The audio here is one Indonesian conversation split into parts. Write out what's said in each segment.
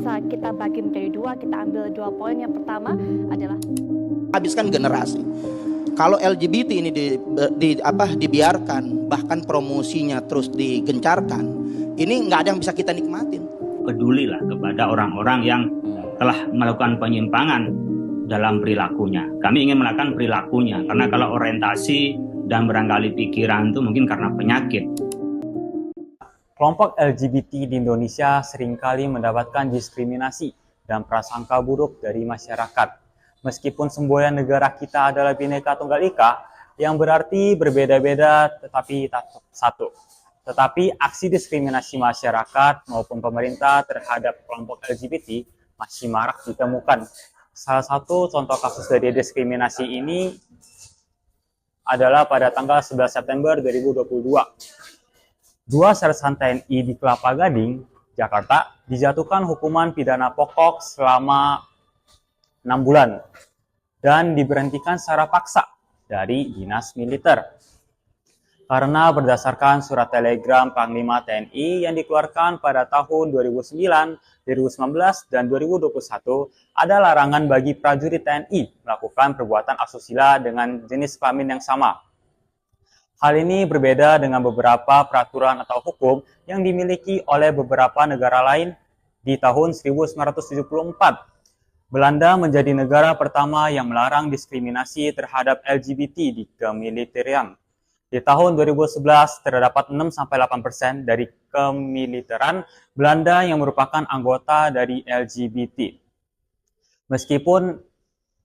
bisa kita bagi menjadi dua, kita ambil dua poin. Yang pertama adalah habiskan generasi. Kalau LGBT ini dibiarkan, bahkan promosinya terus digencarkan, ini nggak ada yang bisa kita nikmatin. Pedulilah kepada orang-orang yang telah melakukan penyimpangan dalam perilakunya. Kami ingin melakukan perilakunya, karena kalau orientasi dan barangkali pikiran itu mungkin karena penyakit. Kelompok LGBT di Indonesia seringkali mendapatkan diskriminasi dan prasangka buruk dari masyarakat. Meskipun semboyan negara kita adalah Bhinneka Tunggal Ika, yang berarti berbeda-beda tetapi tetap satu. Tetapi aksi diskriminasi masyarakat maupun pemerintah terhadap kelompok LGBT masih marak ditemukan. Salah satu contoh kasus dari diskriminasi ini adalah pada tanggal 11 September 2022. Dua sersan TNI di Kelapa Gading, Jakarta, dijatuhkan hukuman pidana pokok selama 6 bulan dan diberhentikan secara paksa dari dinas militer. Karena berdasarkan surat telegram Panglima TNI yang dikeluarkan pada tahun 2009, 2019, dan 2021, ada larangan bagi prajurit TNI melakukan perbuatan asusila dengan jenis kelamin yang sama. Hal ini berbeda dengan beberapa peraturan atau hukum yang dimiliki oleh beberapa negara lain di tahun 1974. Belanda menjadi negara pertama yang melarang diskriminasi terhadap LGBT di kemiliteran. Di tahun 2011, terdapat 6-8% dari kemiliteran Belanda yang merupakan anggota dari LGBT. Meskipun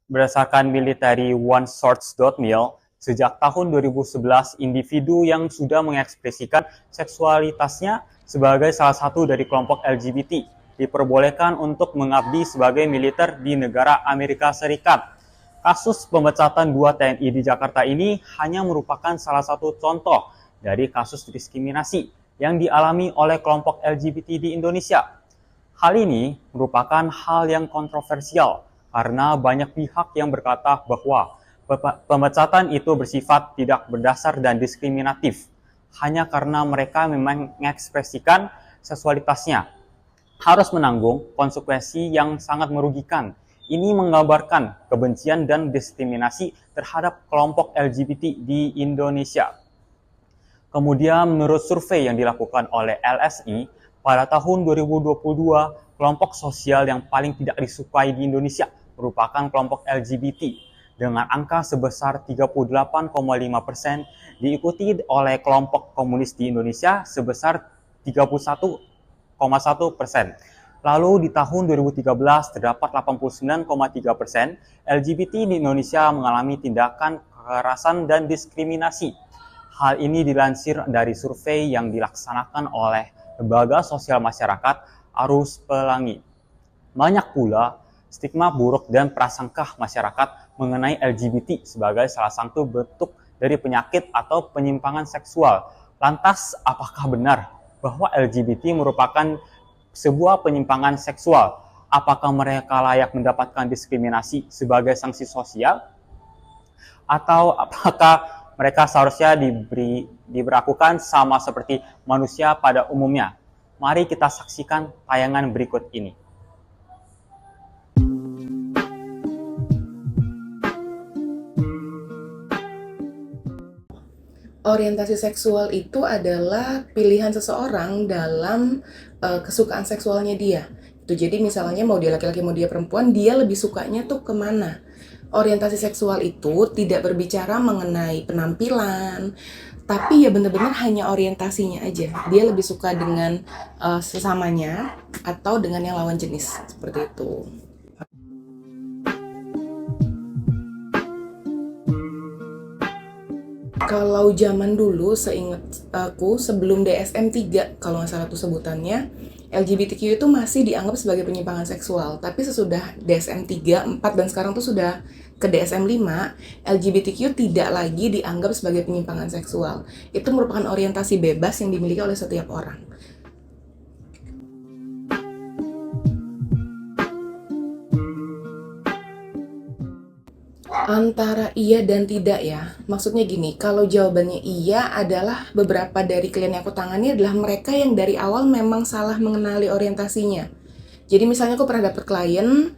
berdasarkan military onesource.mil, sejak tahun 2011, individu yang sudah mengekspresikan seksualitasnya sebagai salah satu dari kelompok LGBT diperbolehkan untuk mengabdi sebagai militer di negara Amerika Serikat. Kasus pemecatan 2 TNI di Jakarta ini hanya merupakan salah satu contoh dari kasus diskriminasi yang dialami oleh kelompok LGBT di Indonesia. Hal ini merupakan hal yang kontroversial karena banyak pihak yang berkata bahwa pemecatan itu bersifat tidak berdasar dan diskriminatif hanya karena mereka memang mengekspresikan seksualitasnya, harus menanggung konsekuensi yang sangat merugikan. Ini menggambarkan kebencian dan diskriminasi terhadap kelompok LGBT di Indonesia. Kemudian menurut survei yang dilakukan oleh LSI, pada tahun 2022, kelompok sosial yang paling tidak disukai di Indonesia merupakan kelompok LGBT, dengan angka sebesar 38,5%, diikuti oleh kelompok komunis di Indonesia sebesar 31,1%. Lalu di tahun 2013 terdapat 89,3% LGBT di Indonesia mengalami tindakan kekerasan dan diskriminasi. Hal ini dilansir dari survei yang dilaksanakan oleh Lembaga Sosial Masyarakat Arus Pelangi. Banyak pula stigma buruk dan prasangka masyarakat mengenai LGBT sebagai salah satu bentuk dari penyakit atau penyimpangan seksual. Lantas, apakah benar bahwa LGBT merupakan sebuah penyimpangan seksual? Apakah mereka layak mendapatkan diskriminasi sebagai sanksi sosial? Atau apakah mereka seharusnya diberlakukan sama seperti manusia pada umumnya? Mari kita saksikan tayangan berikut ini. Orientasi seksual itu adalah pilihan seseorang dalam kesukaan seksualnya dia. Jadi misalnya mau dia laki-laki mau dia perempuan, dia lebih sukanya tuh kemana. Orientasi seksual itu tidak berbicara mengenai penampilan, tapi ya benar-benar hanya orientasinya aja. Dia lebih suka dengan sesamanya atau dengan yang lawan jenis, seperti itu. Kalau zaman dulu, seingat aku, sebelum DSM 3, kalau nggak salah tuh sebutannya, LGBTQ itu masih dianggap sebagai penyimpangan seksual. Tapi sesudah DSM 3, 4, dan sekarang tuh sudah ke DSM 5, LGBTQ tidak lagi dianggap sebagai penyimpangan seksual. Itu merupakan orientasi bebas yang dimiliki oleh setiap orang. Antara iya dan tidak ya. Maksudnya gini, kalau jawabannya iya adalah beberapa dari klien yang aku tangani adalah mereka yang dari awal memang salah mengenali orientasinya. Jadi misalnya aku pernah dapet klien,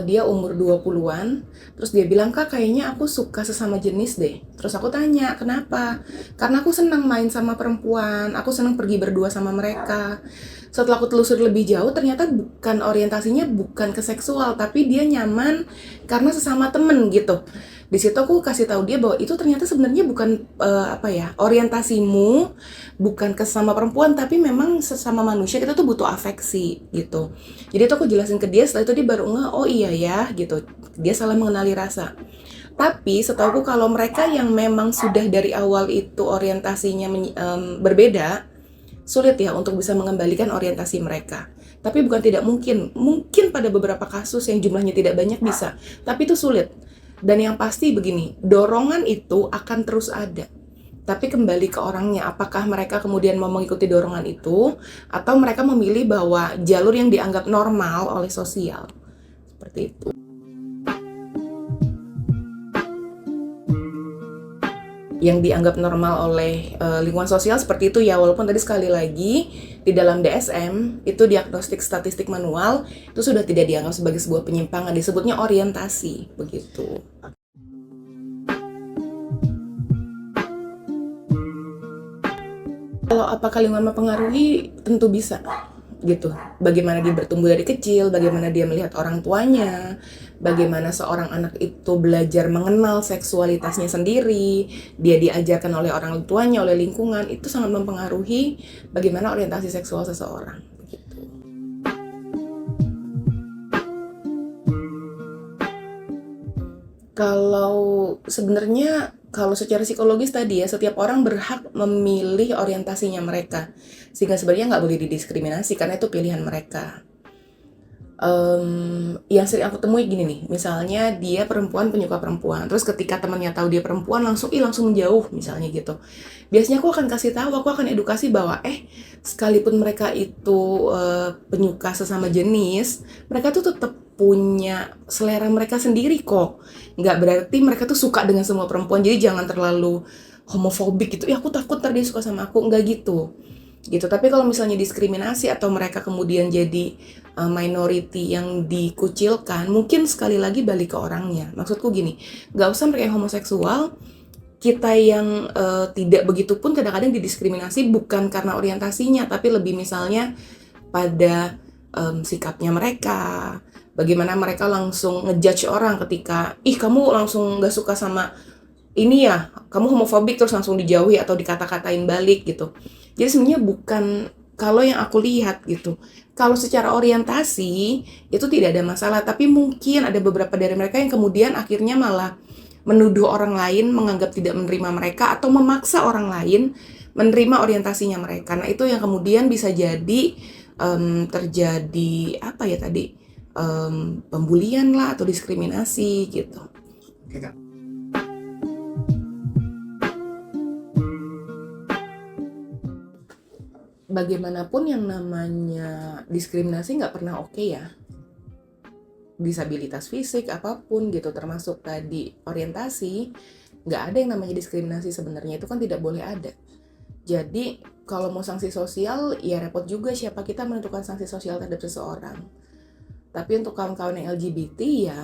dia umur 20-an, terus dia bilang, "Kak, kayaknya aku suka sesama jenis deh." Terus aku tanya, "Kenapa?" "Karena aku senang main sama perempuan, aku senang pergi berdua sama mereka." Setelah aku telusuri lebih jauh, ternyata bukan orientasinya bukan ke seksual, tapi dia nyaman karena sesama temen gitu. Di situ aku kasih tahu dia bahwa itu ternyata sebenarnya bukan orientasimu bukan ke sesama perempuan, tapi memang sesama manusia kita tuh butuh afeksi gitu. Jadi itu aku jelasin ke dia, setelah itu dia baru ngeh, oh iya ya gitu. Dia salah mengenali rasa. Tapi setahuku kalau mereka yang memang sudah dari awal itu orientasinya berbeda, sulit ya untuk bisa mengembalikan orientasi mereka. Tapi bukan tidak mungkin. Mungkin pada beberapa kasus yang jumlahnya tidak banyak bisa, tapi itu sulit. Dan yang pasti begini, dorongan itu akan terus ada. Tapi kembali ke orangnya, apakah mereka kemudian mau mengikuti dorongan itu, atau mereka memilih bahwa jalur yang dianggap normal oleh sosial. Seperti itu. Yang dianggap normal oleh lingkungan sosial seperti itu ya, walaupun tadi sekali lagi di dalam DSM itu diagnostik statistik manual itu sudah tidak dianggap sebagai sebuah penyimpangan, disebutnya orientasi begitu. Kalau apakah lingkungan mempengaruhi? Tentu bisa gitu. Bagaimana dia bertumbuh dari kecil, bagaimana dia melihat orang tuanya, bagaimana seorang anak itu belajar mengenal seksualitasnya sendiri, dia diajarkan oleh orang tuanya, oleh lingkungan, itu sangat mempengaruhi bagaimana orientasi seksual seseorang. Begitu. Kalau secara psikologis tadi ya, setiap orang berhak memilih orientasinya mereka. Sehingga sebenarnya nggak boleh didiskriminasi karena itu pilihan mereka. Yang sering aku temui gini nih, misalnya dia perempuan penyuka perempuan, terus ketika temannya tahu dia perempuan langsung menjauh misalnya gitu. Biasanya aku akan kasih tahu, aku akan edukasi bahwa sekalipun mereka itu penyuka sesama jenis, mereka tuh tetap punya selera mereka sendiri kok. Nggak berarti mereka tuh suka dengan semua perempuan, jadi jangan terlalu homofobik gitu. Ya aku takut ntar dia suka sama aku, nggak gitu. Tapi kalau misalnya diskriminasi atau mereka kemudian jadi minority yang dikucilkan, mungkin sekali lagi balik ke orangnya. Maksudku gini, nggak usah mereka yang homoseksual, kita yang tidak begitu pun kadang-kadang didiskriminasi bukan karena orientasinya, tapi lebih misalnya pada sikapnya mereka, bagaimana mereka langsung ngejudge orang ketika, kamu langsung nggak suka sama ini ya, kamu homofobik, terus langsung dijauhi atau dikata-katain balik gitu. Jadi sebenarnya bukan, kalau yang aku lihat gitu, kalau secara orientasi itu tidak ada masalah, tapi mungkin ada beberapa dari mereka yang kemudian akhirnya malah menuduh orang lain, menganggap tidak menerima mereka, atau memaksa orang lain menerima orientasinya mereka. Nah itu yang kemudian bisa jadi terjadi pembulian lah atau diskriminasi gitu. Bagaimanapun yang namanya diskriminasi nggak pernah oke ya. Disabilitas fisik apapun gitu, termasuk tadi orientasi, nggak ada yang namanya diskriminasi sebenarnya, itu kan tidak boleh ada. Jadi kalau mau sanksi sosial ya repot juga siapa kita menentukan sanksi sosial terhadap seseorang. Tapi untuk kawan-kawan yang LGBT ya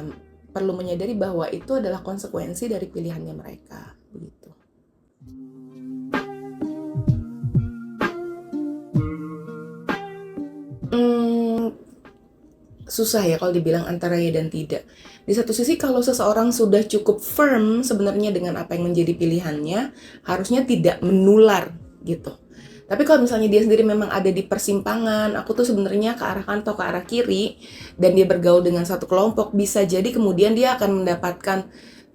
perlu menyadari bahwa itu adalah konsekuensi dari pilihannya mereka begitu. Susah ya kalau dibilang antara ya dan tidak. Di satu sisi kalau seseorang sudah cukup firm sebenarnya dengan apa yang menjadi pilihannya, harusnya tidak menular gitu. Tapi kalau misalnya dia sendiri memang ada di persimpangan, aku tuh sebenarnya ke arah kanan atau ke arah kiri, dan dia bergaul dengan satu kelompok, bisa jadi kemudian dia akan mendapatkan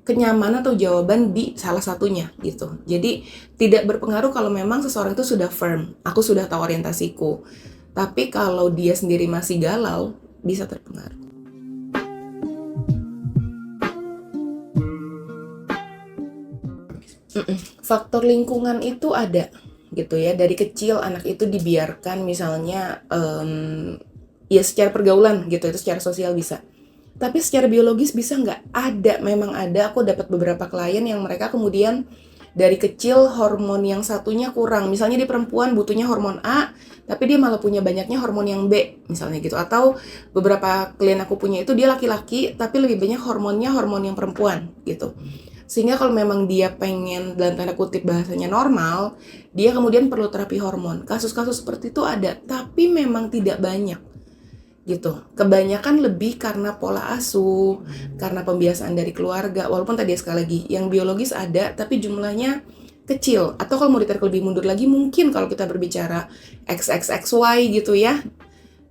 kenyamanan atau jawaban di salah satunya gitu. Jadi tidak berpengaruh kalau memang seseorang itu sudah firm, aku sudah tahu orientasiku. Tapi kalau dia sendiri masih galau, bisa terpengaruh. Faktor lingkungan itu ada gitu ya. Dari kecil anak itu dibiarkan misalnya ya secara pergaulan gitu, itu secara sosial bisa. Tapi secara biologis bisa nggak? Ada, memang ada. Aku dapat beberapa klien yang mereka kemudian dari kecil hormon yang satunya kurang. Misalnya di perempuan butuhnya hormon A, tapi dia malah punya banyaknya hormon yang B, misalnya gitu. Atau beberapa klien aku punya itu dia laki-laki, tapi lebih banyak hormonnya hormon yang perempuan gitu. Sehingga kalau memang dia pengen dalam tanda kutip bahasanya normal, dia kemudian perlu terapi hormon. Kasus-kasus seperti itu ada, tapi memang tidak banyak gitu. Kebanyakan lebih karena pola asuh, karena pembiasaan dari keluarga. Walaupun tadi sekali lagi, yang biologis ada, tapi jumlahnya kecil. Atau kalau mau ditarik lebih mundur lagi, mungkin kalau kita berbicara XXXY gitu ya,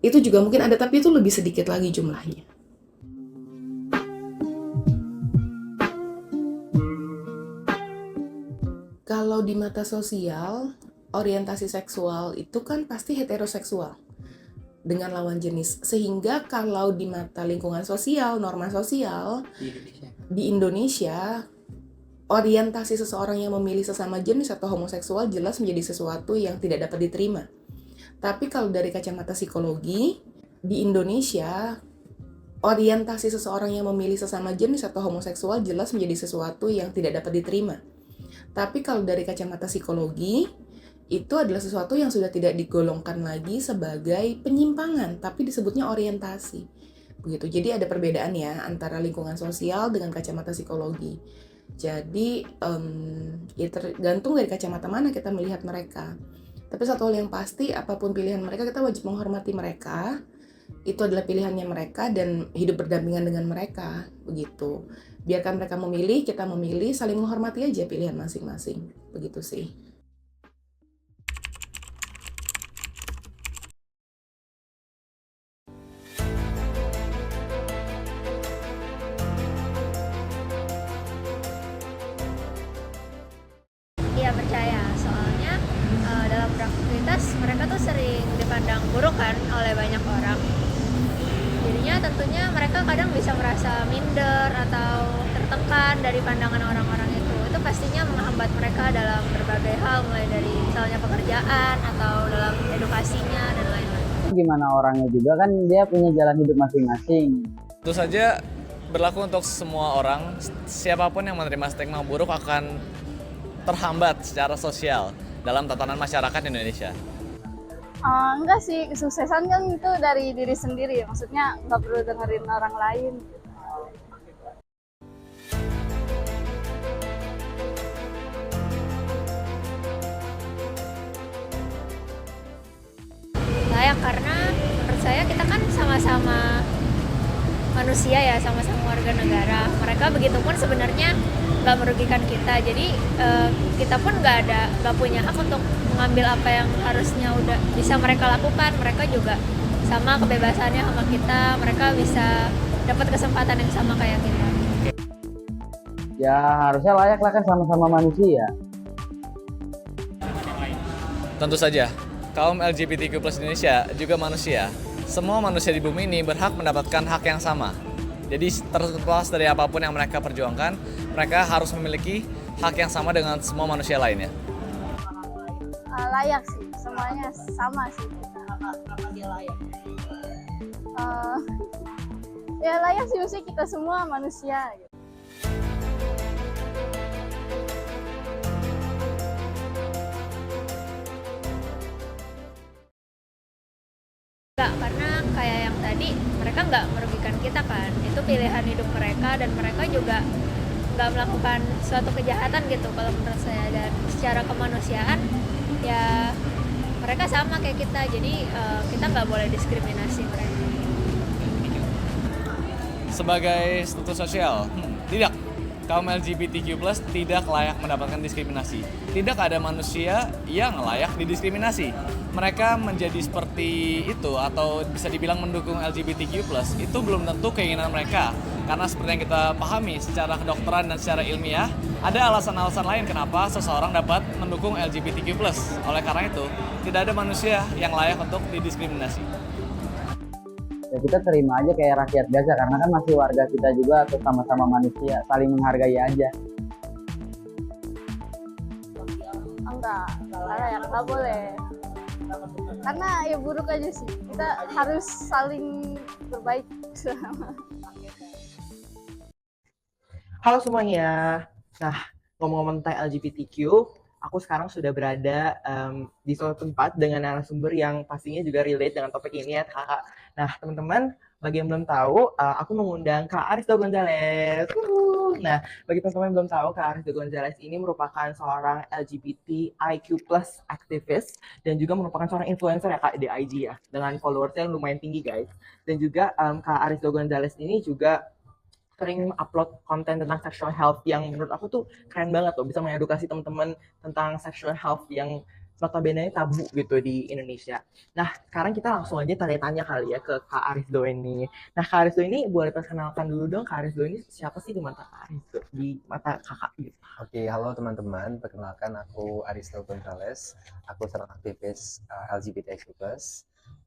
itu juga mungkin ada, tapi itu lebih sedikit lagi jumlahnya. Kalau di mata sosial, orientasi seksual itu kan pasti heteroseksual dengan lawan jenis. Sehingga kalau di mata lingkungan sosial, norma sosial, di Indonesia, orientasi seseorang yang memilih sesama jenis atau homoseksual jelas menjadi sesuatu yang tidak dapat diterima. Tapi kalau dari kacamata psikologi, di Indonesia, orientasi seseorang yang memilih sesama jenis atau homoseksual jelas menjadi sesuatu yang tidak dapat diterima. Tapi kalau dari kacamata psikologi, itu adalah sesuatu yang sudah tidak digolongkan lagi sebagai penyimpangan, tapi disebutnya orientasi. Begitu. Jadi ada perbedaan ya antara lingkungan sosial dengan kacamata psikologi. Jadi ya tergantung dari kacamata mana kita melihat mereka. Tapi satu hal yang pasti, apapun pilihan mereka, kita wajib menghormati mereka. Itu adalah pilihannya mereka dan hidup berdampingan dengan mereka. Begitu. Biarkan mereka memilih, kita memilih, saling menghormati aja pilihan masing-masing. Begitu sih. Iya percaya, soalnya dalam beraktivitas mereka tuh sering dipandang buruk kan oleh banyak orang. Jadinya tentunya mereka kadang bisa merasa minder atau tertekan dari pandangan orang-orang itu. Itu pastinya menghambat mereka dalam berbagai hal, mulai dari misalnya pekerjaan atau dalam edukasinya dan lain-lain. Gimana orangnya juga kan dia punya jalan hidup masing-masing. Tentu saja berlaku untuk semua orang, siapapun yang menerima stigma buruk akan terhambat secara sosial dalam tatanan masyarakat Indonesia. Enggak sih, kesuksesan kan itu dari diri sendiri, maksudnya nggak perlu dengerin orang lain. Layak karena menurut saya kita kan sama-sama manusia ya, sama-sama warga negara. Mereka begitupun sebenarnya nggak merugikan kita, jadi kita pun nggak punya hak untuk mengambil apa yang harusnya udah bisa mereka lakukan. Mereka juga sama kebebasannya sama kita, mereka bisa dapat kesempatan yang sama kayak kita. Ya harusnya layak lah kan sama-sama manusia. Tentu saja, kaum LGBTQ+ Indonesia juga manusia. Semua manusia di bumi ini berhak mendapatkan hak yang sama. Jadi terlepas dari apapun yang mereka perjuangkan, mereka harus memiliki hak yang sama dengan semua manusia lainnya. Layak sih, semuanya sama sih. Apa dia layak? Ya layak sih, mesti kita semua manusia. Gitu. Enggak, karena kayak yang tadi mereka nggak merugikan kita kan, itu pilihan hidup mereka dan mereka juga nggak melakukan suatu kejahatan gitu kalau menurut saya. Dan secara kemanusiaan ya mereka sama kayak kita, jadi kita nggak boleh diskriminasi mereka. Sebagai status sosial, tidak. Kaum LGBTQ+ tidak layak mendapatkan diskriminasi. Tidak ada manusia yang layak didiskriminasi. Mereka menjadi seperti itu atau bisa dibilang mendukung LGBTQ+, itu belum tentu keinginan mereka. Karena seperti yang kita pahami secara kedokteran dan secara ilmiah, ada alasan-alasan lain kenapa seseorang dapat mendukung LGBTQ+. Oleh karena itu, tidak ada manusia yang layak untuk didiskriminasi. Ya kita terima aja kayak rakyat biasa karena kan masih warga kita juga atau sama-sama manusia, saling menghargai aja. Enggak layak, nggak boleh. Karena ya buruk aja sih, kita harus saling berbaik. Halo semuanya. Nah, ngomong-ngomong tentang LGBTQ, aku sekarang sudah berada di suatu tempat dengan narasumber yang pastinya juga relate dengan topik ini ya Kakak. Nah teman-teman, bagi yang belum tahu, aku mengundang Kak Arisdo Gonzalez. Nah, bagi teman-teman yang belum tahu, Kak Arisdo Gonzalez ini merupakan seorang LGBTIQ+ aktivis dan juga merupakan seorang influencer ya Kak di IG ya, dengan followers yang lumayan tinggi guys. Dan juga Kak Arisdo Gonzalez ini juga sering upload konten tentang sexual health yang menurut aku tuh keren banget loh, bisa mengedukasi teman-teman tentang sexual health yang notabene tabu gitu di Indonesia. Nah, sekarang kita langsung aja tanya-tanya kali ya ke Kak Arisdo ini. Nah, Kak Arisdo ini boleh perkenalkan dulu dong, Kak Arisdo ini siapa sih di mata Kak Arisdo, di mata kakak gitu. Oke, halo teman-teman. Perkenalkan aku Arisdo Gonzalez. Aku seorang aktivis LGBTIQ+,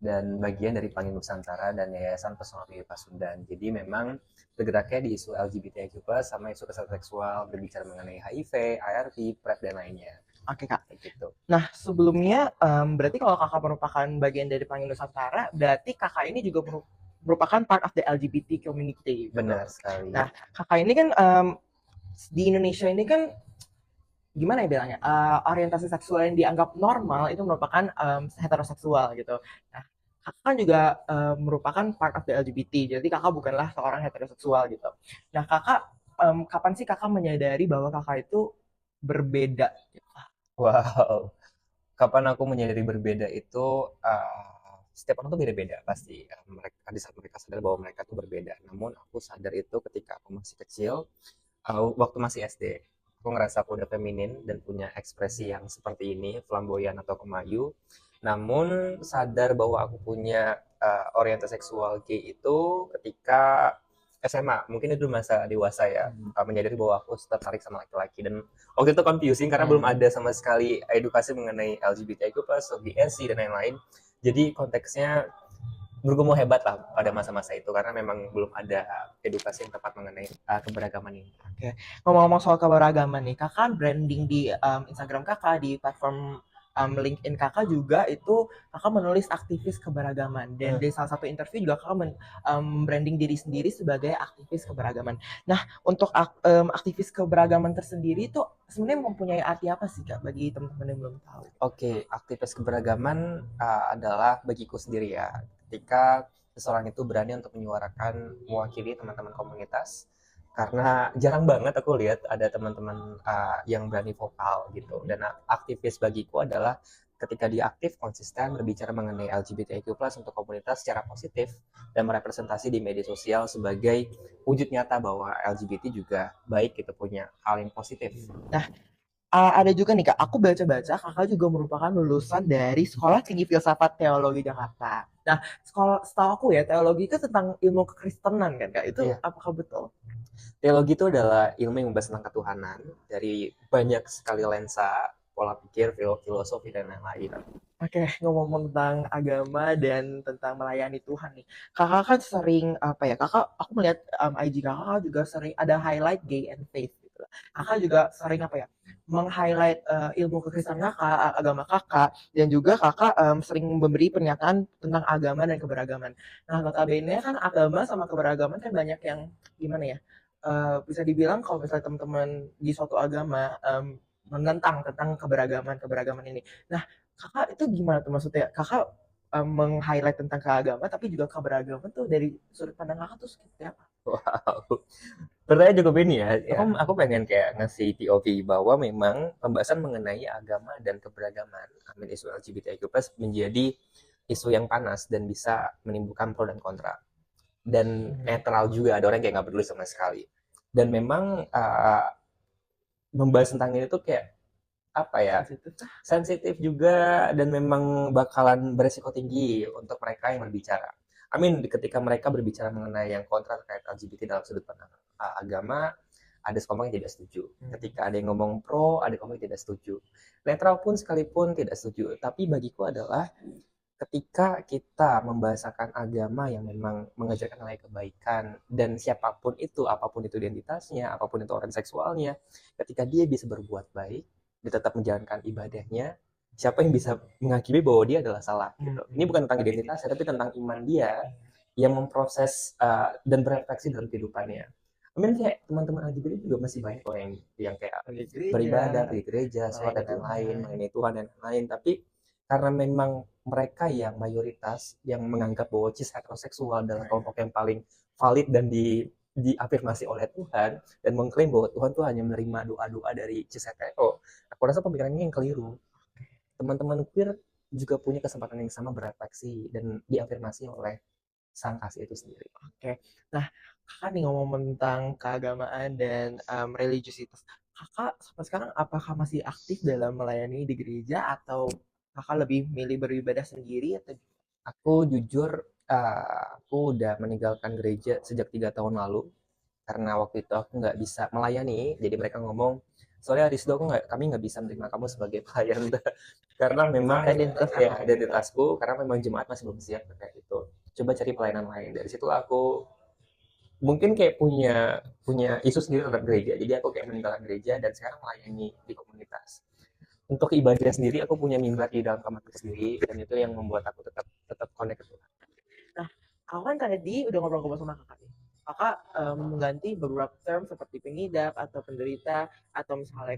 dan bagian dari Pelangi Nusantara dan Yayasan Pesona Bibi Pasundan. Jadi memang bergeraknya di isu LGBTIQ+, sama isu kesehatan seksual, berbicara mengenai HIV, ARV, PrEP, dan lainnya. Oke Kak. Gitu. Nah sebelumnya berarti kalau kakak merupakan bagian dari Pelangi Nusantara, berarti kakak ini juga merupakan part of the LGBT community. Benar sekali. Nah kakak ini kan di Indonesia ini kan gimana ya bilangnya, orientasi seksual yang dianggap normal itu merupakan heteroseksual gitu. Nah kakak kan juga merupakan part of the LGBT, jadi kakak bukanlah seorang heteroseksual gitu. Nah kakak kapan sih kakak menyadari bahwa kakak itu berbeda? Wow, kapan aku menyadari berbeda itu setiap orang tuh beda-beda pasti. Mereka di saat mereka sadar bahwa mereka tuh berbeda. Namun aku sadar itu ketika aku masih kecil, waktu masih SD. Aku ngerasa aku udah feminin dan punya ekspresi yang seperti ini, flamboyan atau kemayu. Namun sadar bahwa aku punya orientasi seksual gay itu ketika SMA, mungkin itu masa dewasa ya, menyadari bahwa aku tertarik sama laki-laki. Dan waktu itu confusing karena belum ada sama sekali edukasi mengenai LGBTIQ+, BSC, dan lain-lain. Jadi konteksnya bergumul hebat lah pada masa-masa itu, karena memang belum ada edukasi yang tepat mengenai keberagaman ini. Oke, ngomong-ngomong soal keberagaman nih, kakak branding di Instagram kakak, di platform LinkedIn kakak juga itu kakak menulis aktivis keberagaman, dan di salah satu interview juga kakak branding diri sendiri sebagai aktivis keberagaman. Nah untuk aktivis keberagaman tersendiri itu sebenarnya mempunyai arti apa sih Kak bagi teman-teman yang belum tahu? Oke, aktivis keberagaman adalah bagiku sendiri ya, ketika seseorang itu berani untuk menyuarakan, mewakili teman-teman komunitas. Karena jarang banget aku lihat ada teman-teman yang berani vokal gitu. Dan aktivis bagiku adalah ketika dia aktif, konsisten berbicara mengenai LGBTIQ+ untuk komunitas secara positif dan merepresentasi di media sosial sebagai wujud nyata bahwa LGBT juga baik gitu, punya hal yang positif. Nah ada juga nih Kak, aku baca-baca kakak juga merupakan lulusan dari Sekolah Tinggi Filsafat Teologi Jakarta. Nah setahu aku ya, teologi itu tentang ilmu kekristenan kan Kak, itu apakah betul? Teologi itu adalah ilmu yang membahas tentang ketuhanan dari banyak sekali lensa, pola pikir, filosofi, dan lain-lain. Oke, ngomong tentang agama dan tentang melayani Tuhan nih. Kakak kan sering aku melihat IG kakak juga sering ada highlight gay and faith gitu. Kakak juga sering meng-highlight ilmu kekristenan kakak, agama kakak, dan juga kakak sering memberi pernyataan tentang agama dan keberagaman. Nah, notabene kan agama sama keberagaman kan banyak yang gimana ya? Bisa dibilang kalau misalnya teman-teman di suatu agama menentang tentang keberagaman ini. Nah, kakak itu gimana tuh maksudnya? Kakak meng-highlight tentang keagamaan tapi juga keberagaman tuh dari sudut pandang kakak tuh seperti apa? Wow, pertanyaan cukup ini ya. Aku pengen kayak ngasih POV bahwa memang pembahasan mengenai agama dan keberagaman, isu LGBTIQ+ menjadi isu yang panas dan bisa menimbulkan pro dan kontra. Dan netral juga, ada orang yang kayak nggak peduli sama sekali. Dan memang membahas tentang ini tuh kayak sensitif juga, dan memang bakalan beresiko tinggi untuk mereka yang berbicara. Ketika mereka berbicara mengenai yang kontra terkait LGBT dalam sudut pandang agama, ada kelompok yang tidak setuju. Ketika ada yang ngomong pro, ada kelompok yang tidak setuju. Netral pun sekalipun tidak setuju. Tapi bagiku adalah ketika kita membahasakan agama yang memang mengajarkan nilai kebaikan, dan siapapun itu, apapun itu identitasnya, apapun itu orientasi seksualnya, ketika dia bisa berbuat baik, dia tetap menjalankan ibadahnya, siapa yang bisa menghakimi bahwa dia adalah salah gitu. Ini bukan tentang identitasnya, tapi tentang iman dia yang memproses dan berefleksi dalam kehidupannya. kayak teman-teman LGBT juga masih banyak kok yang kayak Pergi gereja. beribadah, pergi gereja, sholat dan Melayani lain-lain, Tuhan. mengenai Tuhan dan lain-lain. Tapi karena memang mereka yang mayoritas yang menganggap bahwa cis heteroseksual adalah kelompok yang paling valid dan diafirmasi oleh Tuhan dan mengklaim bahwa Tuhan tuh hanya menerima doa-doa dari cis hetero. Aku rasa pemikirannya yang keliru. Teman-teman queer juga punya kesempatan yang sama berefleksi dan diafirmasi oleh sang kasih itu sendiri. Oke. Nah, kakak nih ngomong tentang keagamaan dan religiusitas. Kakak sampai sekarang apakah masih aktif dalam melayani di gereja atau kakak lebih milih beribadah sendiri atau Aku jujur, aku udah meninggalkan gereja sejak 3 tahun lalu karena waktu itu aku nggak bisa melayani. Jadi mereka ngomong, soalnya di situ kami nggak bisa menerima kamu sebagai pelayan karena memang identitasku, karena memang jemaat masih belum siap kayak itu. Coba cari pelayanan lain. Dari situ aku mungkin kayak punya isu sendiri terhadap gereja. Jadi aku kayak meninggalkan gereja dan sekarang melayani di komunitas. Untuk ibadah sendiri aku punya mimbar di dalam kamarku sendiri dan itu yang membuat aku tetap connect ke Tuhan. Nah, aku kan tadi udah ngobrol-ngobrol sama kakak nih. Kakak mengganti beberapa term seperti pengidap atau penderita atau misalnya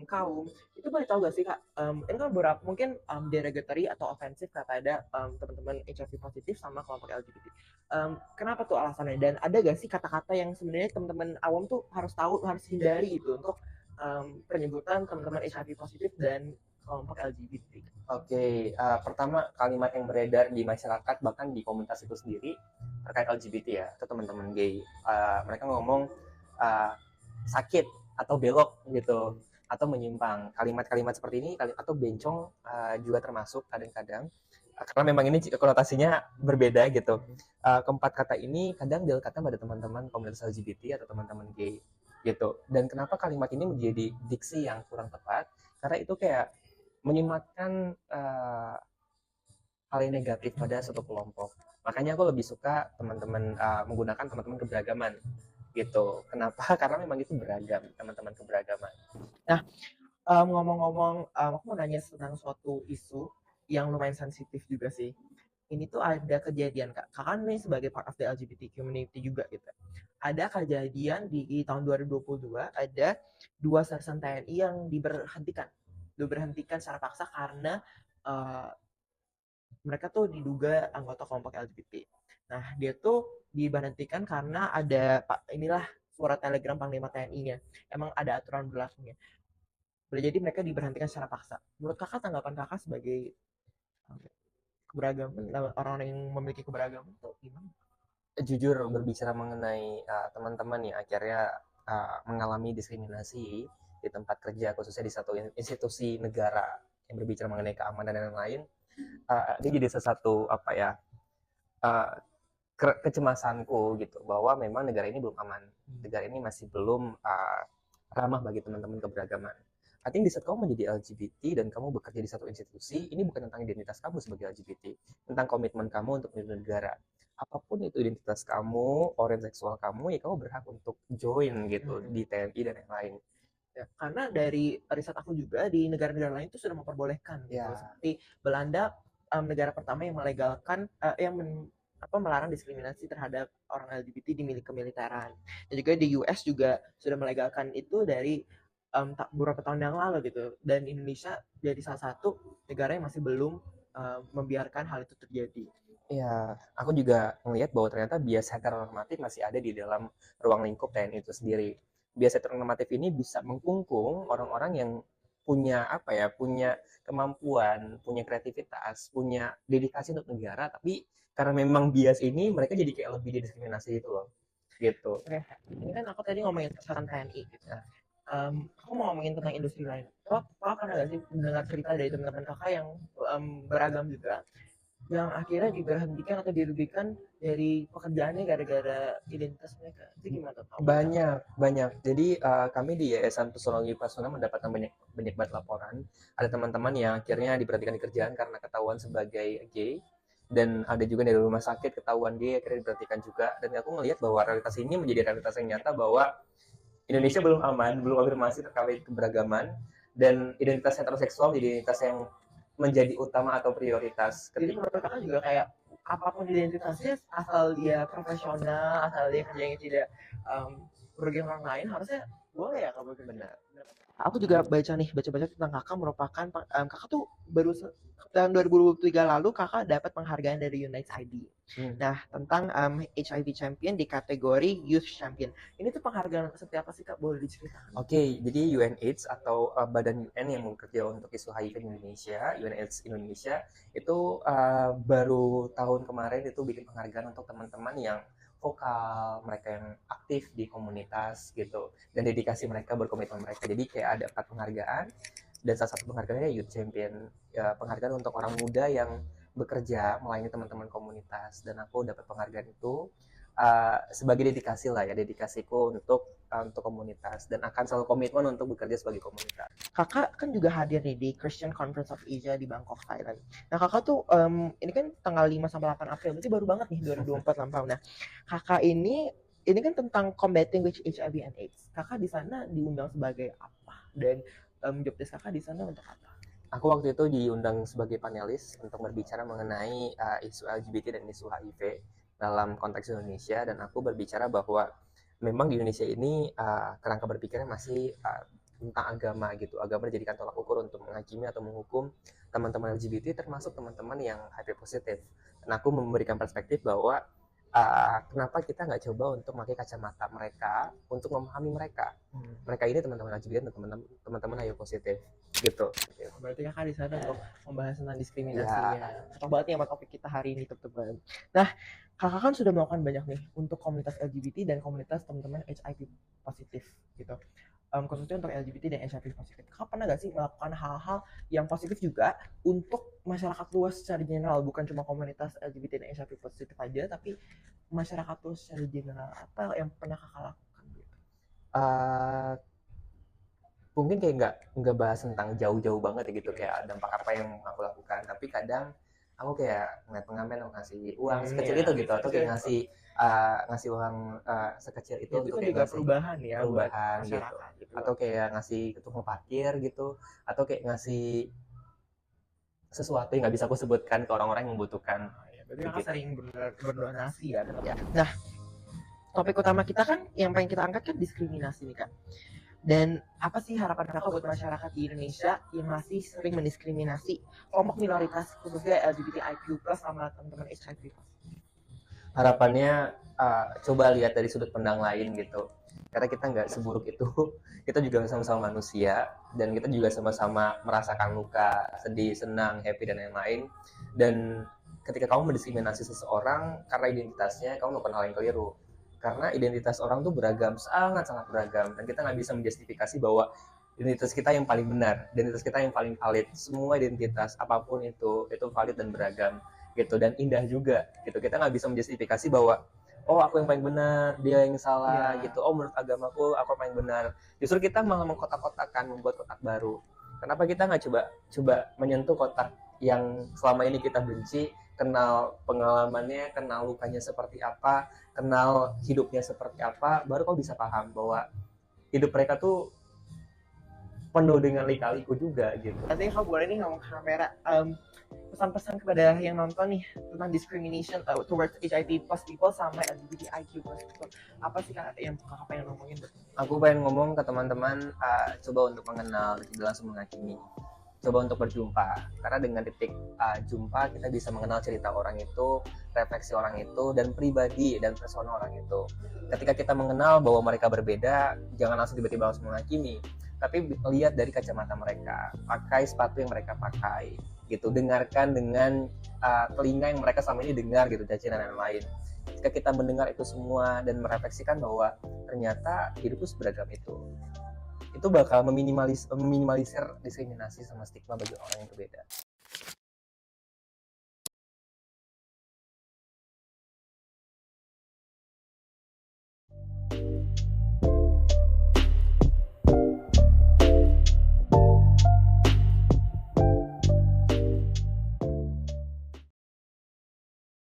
kaum. Itu boleh tahu gak sih kak? Ini kan beberapa mungkin derogatory atau ofensif kepada teman-teman HIV positif sama kelompok LGBT. Kenapa tuh alasannya? Dan ada gak sih kata-kata yang sebenarnya teman-teman awam tuh harus tahu, harus hindari itu untuk penyebutan teman-teman HIV positif dan kelompok LGBT? Oke, pertama kalimat yang beredar di masyarakat bahkan di komunitas itu sendiri terkait LGBT ya, atau teman-teman gay, mereka ngomong sakit atau belok gitu, atau menyimpang. Kalimat-kalimat seperti ini atau bencong juga termasuk kadang-kadang, karena memang ini konotasinya berbeda gitu. Keempat kata ini kadang dilekatkan pada teman-teman komunitas LGBT atau teman-teman gay gitu. Dan kenapa kalimat ini menjadi diksi yang kurang tepat? Karena itu kayak menyematkan hal yang negatif pada suatu kelompok. Makanya aku lebih suka teman-teman menggunakan teman-teman keberagaman gitu. Kenapa? Karena memang itu beragam, teman-teman keberagaman. Nah, ngomong-ngomong, aku mau nanya tentang suatu isu yang lumayan sensitif juga sih. Ini tuh ada kejadian kak, kakak nih sebagai part of the LGBT community juga gitu. Ada kejadian di tahun 2022 ada 2 sersan TNI yang diberhentikan secara paksa karena mereka tuh diduga anggota kelompok LGBT. Nah, dia tuh diberhentikan karena ada inilah surat telegram Panglima TNI-nya. Emang ada aturan berlakunya. Jadi mereka diberhentikan secara paksa. Menurut kakak, tanggapan kakak sebagai keberagaman, orang yang memiliki keberagaman itu gimana? Jujur berbicara mengenai teman-teman yang akhirnya mengalami diskriminasi di tempat kerja, khususnya di satu institusi negara yang berbicara mengenai keamanan dan lain-lain, ini jadi sesuatu kecemasanku gitu, bahwa memang negara ini belum aman, negara ini masih belum ramah bagi teman-teman keberagaman. Artinya di saat kamu menjadi LGBT dan kamu bekerja di satu institusi, ini bukan tentang identitas kamu sebagai LGBT, tentang komitmen kamu untuk melindungi negara. Apapun itu identitas kamu, orientasi seksual kamu, ya kamu berhak untuk join gitu di TNI dan yang lain. Ya, karena dari riset aku juga di negara-negara lain itu sudah memperbolehkan gitu. Seperti Belanda, negara pertama yang melegalkan melarang diskriminasi terhadap orang LGBT di kemiliteran. Dan juga di US juga sudah melegalkan itu dari beberapa tahun yang lalu gitu. Dan Indonesia jadi salah satu negara yang masih belum membiarkan hal itu terjadi. Ya, aku juga melihat bahwa ternyata bias heteronormatif masih ada di dalam ruang lingkup TNI itu sendiri. Bias heteronormatif ini bisa mengkungkung orang-orang yang punya punya kemampuan, punya kreativitas, punya dedikasi untuk negara, tapi karena memang bias ini mereka jadi kayak lebih didiskriminasi itu loh, gitu. Oke, ini kan aku tadi ngomongin kesehatan TNI gitu. Aku mau ngomongin tentang industri lain. Kakak pernah nggak sih mendengar cerita dari teman-teman kakak yang beragam juga, yang akhirnya diberhentikan atau dirugikan dari pekerjaannya gara-gara identitas mereka? Itu gimana? Banyak. Jadi kami di Yayasan Psikologi Pasuna mendapatkan banyak banget laporan. Ada teman-teman yang akhirnya diberhentikan di kerjaan karena ketahuan sebagai gay, dan ada juga dari rumah sakit ketahuan gay akhirnya diberhentikan juga. Dan aku ngelihat bahwa realitas ini menjadi realitas yang nyata bahwa Indonesia belum aman, belum afirmasi terkait keberagaman, dan identitas heteroseksual jadi identitas yang menjadi utama atau prioritas. Jadi menurut kakak juga kayak apapun identitasnya, asal dia profesional, asal dia kerjanya tidak merugikan orang lain, harusnya boleh ya kalau benar. Aku juga baca-baca tentang kakak merupakan kakak tuh baru tahun 2023 lalu kakak dapat penghargaan dari Unites ID. Nah, tentang HIV champion di kategori Youth Champion. Ini tuh penghargaan seperti apa sih Kak? Boleh diceritakan? Oke, jadi UNAIDS atau Badan UN yang bekerja untuk isu HIV di Indonesia, UNAIDS Indonesia, itu baru tahun kemarin itu bikin penghargaan untuk teman-teman yang vokal, mereka yang aktif di komunitas gitu, dan dedikasi mereka, berkomitmen mereka. Jadi kayak ada 4 penghargaan, dan salah satu penghargaannya Youth Champion, ya, penghargaan untuk orang muda yang bekerja melayani teman-teman komunitas, dan aku dapat penghargaan itu sebagai dedikasi lah ya, dedikasiku untuk komunitas, dan akan selalu komitmen untuk bekerja sebagai komunitas. Kakak kan juga hadir nih di Christian Conference of Asia di Bangkok, Thailand. Nah, kakak tuh ini kan tanggal 5 sampai 8 April, berarti baru banget nih 2024 lampau. Nah, kakak ini kan tentang combating with HIV and AIDS. Kakak di sana diundang sebagai apa? Dan job desk kakak di sana untuk apa? Aku waktu itu diundang sebagai panelis untuk berbicara mengenai isu LGBT dan isu HIV dalam konteks Indonesia, dan aku berbicara bahwa memang di Indonesia ini kerangka berpikirnya masih tentang agama gitu. Agama dijadikan tolak ukur untuk menghakimi atau menghukum teman-teman LGBT, termasuk teman-teman yang HIV positif. Dan aku memberikan perspektif bahwa kenapa kita nggak coba untuk memakai kacamata mereka untuk memahami mereka. Mereka ini teman-teman LGBT dan teman-teman HIV positif gitu. Berarti kakak di sana untuk membahas tentang diskriminasinya. Cocok banget nih sama topik kita hari ini, teman-teman. Nah, kakak kan sudah melakukan banyak nih untuk komunitas LGBT dan komunitas teman-teman HIV positif gitu. Khususnya untuk LGBT dan HIV positif. Kakak pernah gak sih melakukan hal-hal yang positif juga untuk masyarakat luas secara general, bukan cuma komunitas LGBT dan HIV positif aja, tapi masyarakat luas secara general? Apa yang pernah kakak lakukan gitu? Mungkin kayak nggak bahas tentang jauh-jauh banget ya gitu, kayak dampak apa yang aku lakukan, tapi kadang aku kayak ngeliat pengamen ngasih uang sekecil itu gitu, atau kayak ngasih uang sekecil itu Itu untuk kan kayak juga ngasih perubahan ya buat perubahan gitu, masyarakat gitu. atau kayak ngasih ke tukang parkir gitu, atau kayak ngasih sesuatu yang nggak bisa aku sebutkan ke orang-orang yang membutuhkan. Berarti kakak sering berdonasi ya. Nah, topik utama kita kan yang pengen kita angkat kan diskriminasi nih Kak. Dan apa sih harapan kakak buat masyarakat di Indonesia yang masih sering mendiskriminasi kelompok minoritas, khususnya LGBTIQ+ sama teman-teman HIV+? Harapannya coba lihat dari sudut pandang lain gitu, karena kita nggak seburuk itu. Kita juga sama-sama manusia, dan kita juga sama-sama merasakan luka, sedih, senang, happy, dan lain-lain. Dan ketika kamu mendiskriminasi seseorang karena identitasnya, kamu melakukan hal yang keliru. Karena identitas orang tuh beragam, sangat-sangat beragam, dan kita nggak bisa menjustifikasi bahwa identitas kita yang paling benar, identitas kita yang paling valid. Semua identitas apapun itu valid dan beragam gitu, dan indah juga gitu. Kita nggak bisa menjustifikasi bahwa oh aku yang paling benar, dia yang salah gitu. Oh menurut agamaku aku paling benar. Justru kita malah mengkotak-kotakan, membuat kotak baru. Kenapa kita nggak coba menyentuh kotak yang selama ini kita benci, kenal pengalamannya, kenal lukanya seperti apa, kenal hidupnya seperti apa, baru kau bisa paham bahwa hidup mereka tuh penuh dengan lika-liku juga gitu. Nanti kamu boleh nih ngomong ke kamera, pesan-pesan kepada yang nonton nih tentang discrimination towards HIV plus people sama LGBTIQ plus people. Apa sih Kak yang kakak pengen ngomongin? Aku pengen ngomong ke teman-teman, coba untuk mengenal, tidak langsung menghakimi. Coba untuk berjumpa, karena dengan titik jumpa kita bisa mengenal cerita orang itu, refleksi orang itu, dan pribadi dan persona orang itu. Ketika kita mengenal bahwa mereka berbeda, jangan langsung tiba-tiba langsung menghakimi, tapi lihat dari kacamata mereka, pakai sepatu yang mereka pakai gitu, dengarkan dengan telinga yang mereka selama ini dengar gitu, cacian dan lain-lain. Ketika kita mendengar itu semua dan merefleksikan bahwa ternyata hidup itu seberagam itu bakal meminimalisir diskriminasi sama stigma bagi orang yang berbeda.